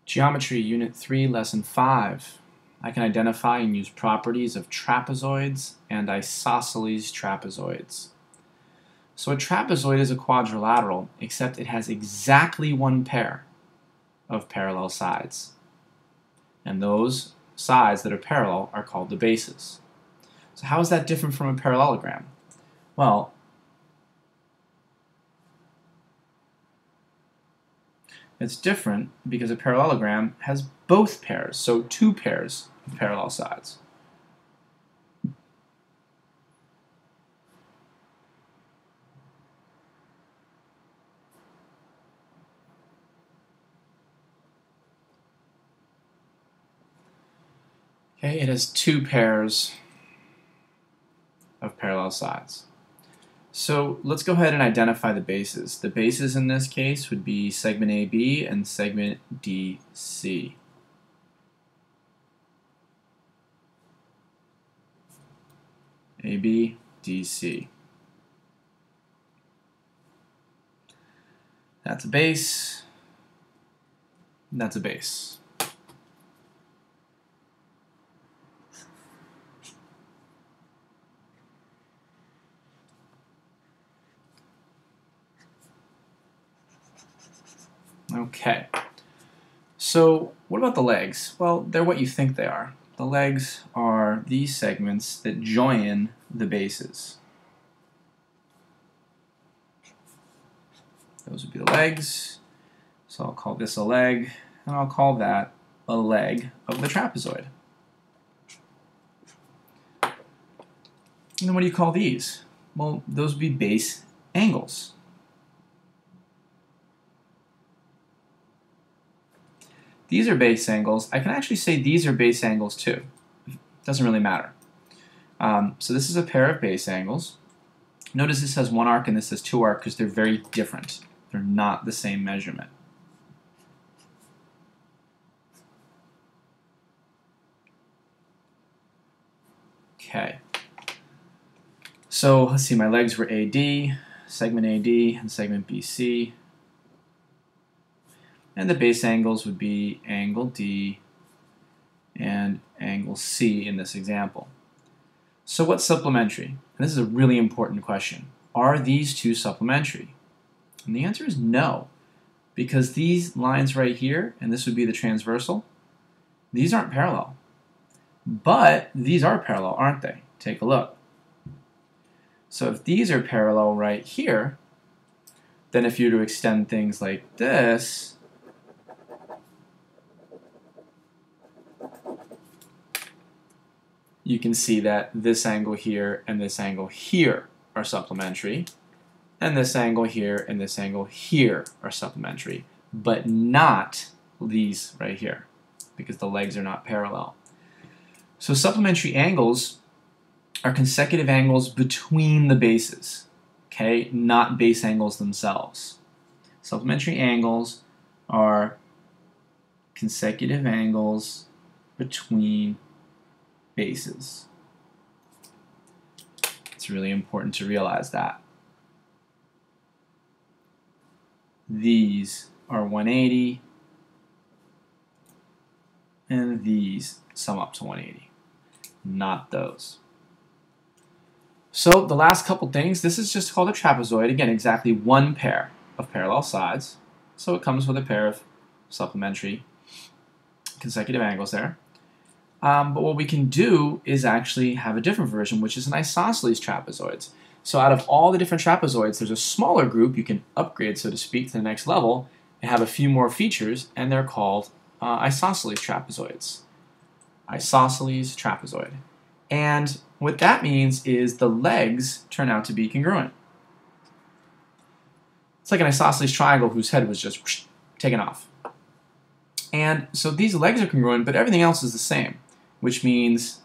Geometry, Unit 3, Lesson 5. I can identify and use properties of trapezoids and isosceles trapezoids. So a trapezoid is a quadrilateral, except it has exactly one pair of parallel sides. And those sides that are parallel are called the bases. So how is that different from a parallelogram? Well, it's different because a parallelogram has both pairs, so two pairs of parallel sides. Okay, it has two pairs of parallel sides. So let's go ahead and identify the bases. The bases in this case would be segment AB and segment DC. AB, DC. That's a base. That's a base. Okay, so what about the legs? Well, they're what you think they are. The legs are these segments that join the bases. Those would be the legs. So I'll call this a leg, and I'll call that a leg of the trapezoid. And then what do you call these? Well, those would be base angles. These are base angles. I can actually say these are base angles too. Doesn't really matter. So this is a pair of base angles. Notice this has one arc and this has two arcs because they're very different. They're not the same measurement. Okay. So let's see, my legs were AD, segment AD, and segment BC. And the base angles would be angle D and angle C in this example. So what's supplementary? And this is a really important question. Are these two supplementary? And the answer is no, because these lines right here, and this would be the transversal, these aren't parallel. But these are parallel, aren't they? Take a look. So if these are parallel right here, then if you were to extend things like this, you can see that this angle here and this angle here are supplementary, and this angle here and this angle here are supplementary, but not these right here, because the legs are not parallel. So supplementary angles are consecutive angles between the bases, okay, not base angles themselves. Supplementary angles are consecutive angles between bases. It's really important to realize that. These are 180 and these sum up to 180, not those. So the last couple things, this is just called a trapezoid. Again, exactly one pair of parallel sides. So it comes with a pair of supplementary consecutive angles there. But what we can do is actually have a different version, which is an isosceles trapezoids. So out of all the different trapezoids, there's a smaller group you can upgrade, so to speak, to the next level and have a few more features, and they're called isosceles trapezoids. Isosceles trapezoid. And what that means is the legs turn out to be congruent. It's like an isosceles triangle whose head was just taken off. And so these legs are congruent, but everything else is the same, which means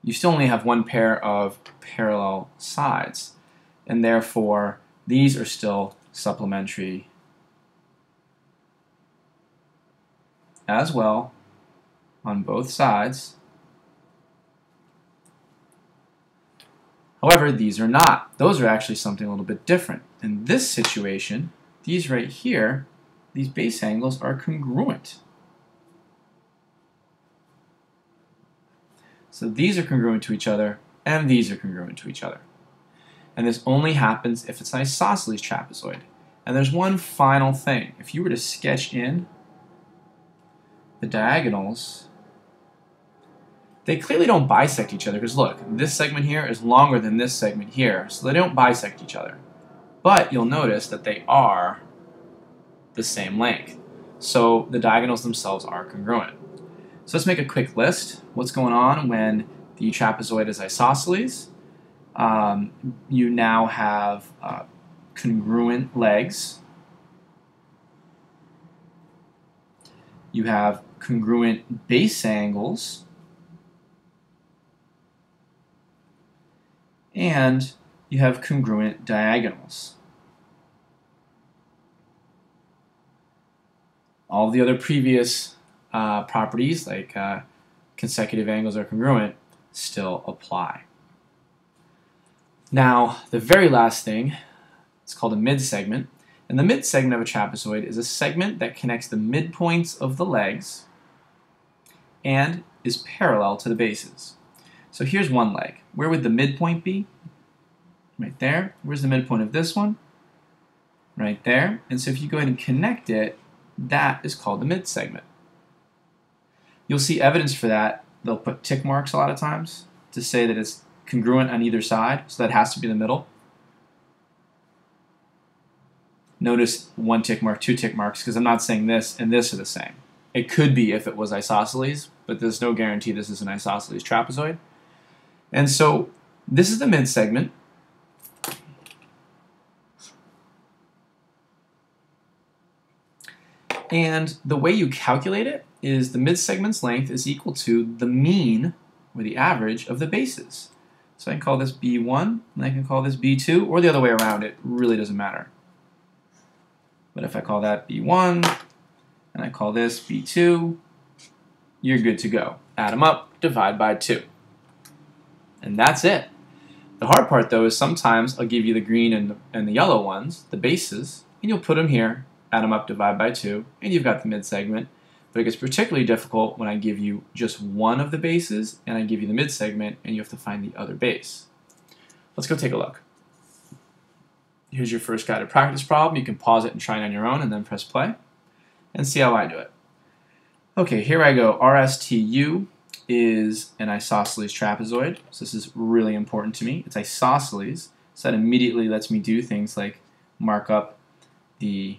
you still only have one pair of parallel sides, and therefore these are still supplementary as well on both sides. However, these are not. Those are actually something a little bit different. In this situation, these right here, these base angles are congruent. So these are congruent to each other, and these are congruent to each other. And this only happens if it's an isosceles trapezoid. And there's one final thing. If you were to sketch in the diagonals, they clearly don't bisect each other, because look, this segment here is longer than this segment here, so they don't bisect each other. But you'll notice that they are the same length. So the diagonals themselves are congruent. So let's make a quick list. What's going on when the trapezoid is isosceles? You now have congruent legs. You have congruent base angles. And you have congruent diagonals. All the other previous properties, like consecutive angles are congruent, still apply. Now, the very last thing, it's called a midsegment. And the midsegment of a trapezoid is a segment that connects the midpoints of the legs and is parallel to the bases. So here's one leg. Where would the midpoint be? Right there. Where's the midpoint of this one? Right there. And so if you go ahead and connect it, that is called the midsegment. You'll see evidence for that. They'll put tick marks a lot of times to say that it's congruent on either side, so that has to be the middle. Notice one tick mark, two tick marks, because I'm not saying this and this are the same. It could be if it was isosceles, but there's no guarantee this is an isosceles trapezoid. And so this is the midsegment. And the way you calculate it is the midsegment's length is equal to the mean, or the average, of the bases. So I can call this B1, and I can call this B2, or the other way around. It really doesn't matter. But if I call that B1, and I call this B2, you're good to go. Add them up, divide by 2. And that's it. The hard part, though, is sometimes I'll give you the green and the yellow ones, the bases, and you'll put them here, add them up, divide by 2, and you've got the midsegment. But it gets particularly difficult when I give you just one of the bases, and I give you the midsegment, and you have to find the other base. Let's go take a look. Here's your first guided practice problem. You can pause it and try it on your own, and then press play, and see how I do it. Okay, here I go. RSTU is an isosceles trapezoid, so this is really important to me. It's isosceles, so that immediately lets me do things like mark up the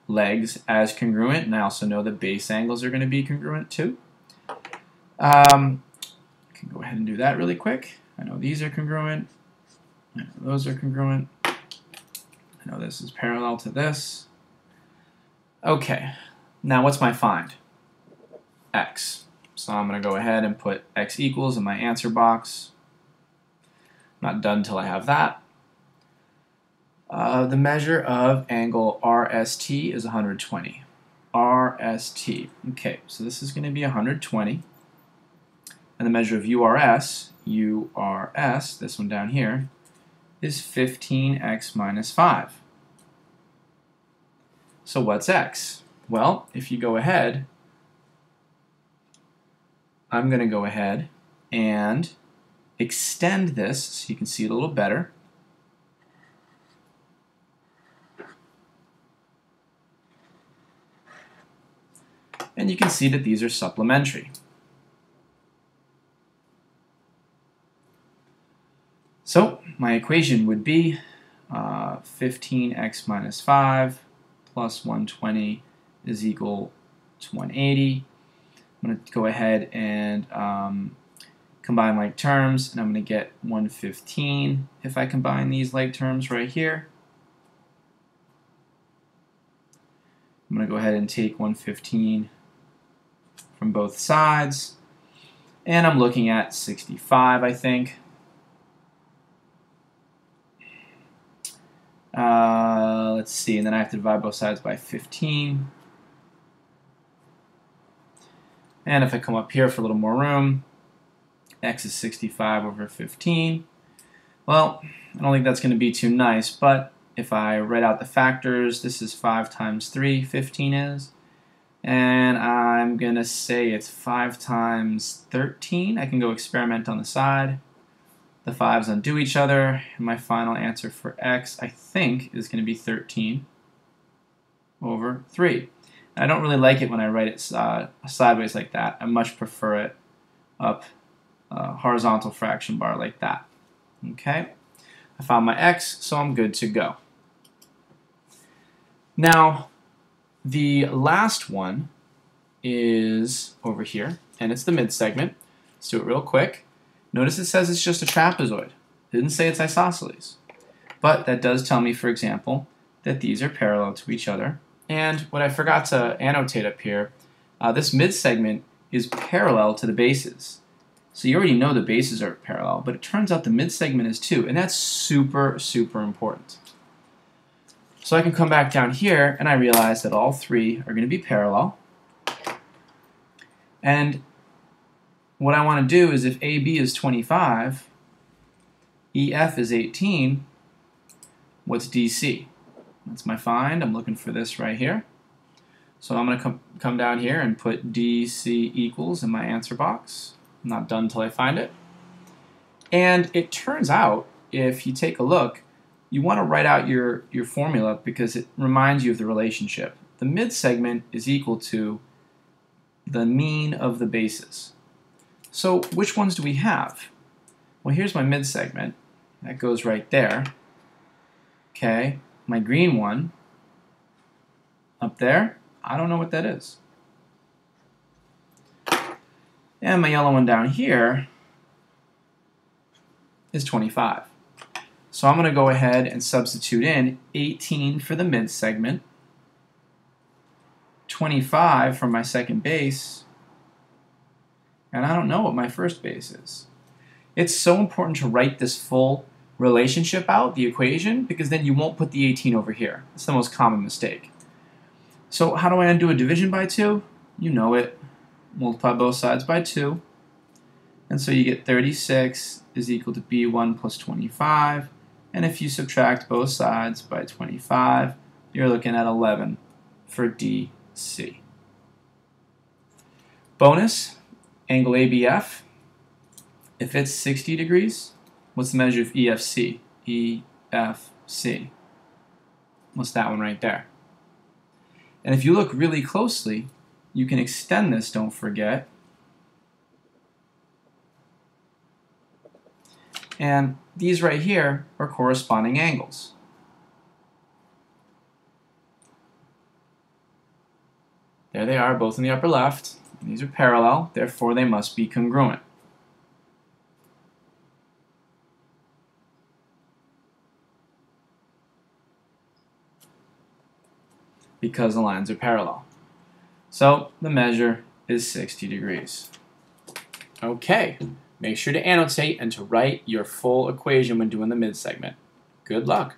legs as congruent, and I also know the base angles are going to be congruent too. I can go ahead and do that really quick. I know these are congruent. I know those are congruent. I know this is parallel to this. Okay, now what's my find? X. So I'm going to go ahead and put x equals in my answer box. I'm not done until I have that. The measure of angle RST is 120. RST. Okay, so this is going to be 120. And the measure of URS, this one down here, is 15x minus 5. So what's x? Well, if you go ahead, I'm going to go ahead and extend this so you can see it a little better. And you can see that these are supplementary. So my equation would be 15x minus 5 plus 120 is equal to 180. I'm going to go ahead and combine like terms, and I'm going to get 115 if I combine these like terms right here. I'm going to go ahead and take 115 from both sides, and I'm looking at 65, I think. Let's see, and then I have to divide both sides by 15. And if I come up here for a little more room, x is 65 over 15. Well, I don't think that's going to be too nice, but if I write out the factors, this is 5 times 3, 15 is. And I'm going to say it's 5 times 13. I can go experiment on the side. The 5's undo each other. And my final answer for x, I think, is going to be 13 over 3. And I don't really like it when I write it sideways like that. I much prefer it up a horizontal fraction bar like that. Okay? I found my x, so I'm good to go. Now, the last one is over here, and it's the mid-segment. Let's do it real quick. Notice it says it's just a trapezoid. It didn't say it's isosceles. But that does tell me, for example, that these are parallel to each other. And what I forgot to annotate up here, this mid-segment is parallel to the bases. So you already know the bases are parallel, but it turns out the mid-segment is too, and that's super, super important. So I can come back down here, and I realize that all three are going to be parallel. And what I want to do is if AB is 25, EF is 18, what's DC? That's my find. I'm looking for this right here. So I'm going to come down here and put DC equals in my answer box. I'm not done until I find it. And it turns out, if you take a look, you want to write out your formula because it reminds you of the relationship. The mid-segment is equal to the mean of the bases. So which ones do we have? Well, here's my mid-segment. That goes right there. Okay, my green one up there, I don't know what that is. And my yellow one down here is 25. So I'm going to go ahead and substitute in 18 for the mid-segment, 25 for my second base, and I don't know what my first base is. It's so important to write this full relationship out, the equation, because then you won't put the 18 over here. It's the most common mistake. So how do I undo a division by 2? You know it. Multiply both sides by 2. And so you get 36 is equal to B1 plus 25. And if you subtract both sides by 25, you're looking at 11 for DC. Bonus, angle ABF. If it's 60 degrees, what's the measure of EFC? EFC. What's that one right there? And if you look really closely, you can extend this, don't forget. And these right here are corresponding angles. There they are, both in the upper left. These are parallel, therefore they must be congruent. Because the lines are parallel. So the measure is 60 degrees. Okay, make sure to annotate and to write your full equation when doing the mid-segment. Good luck.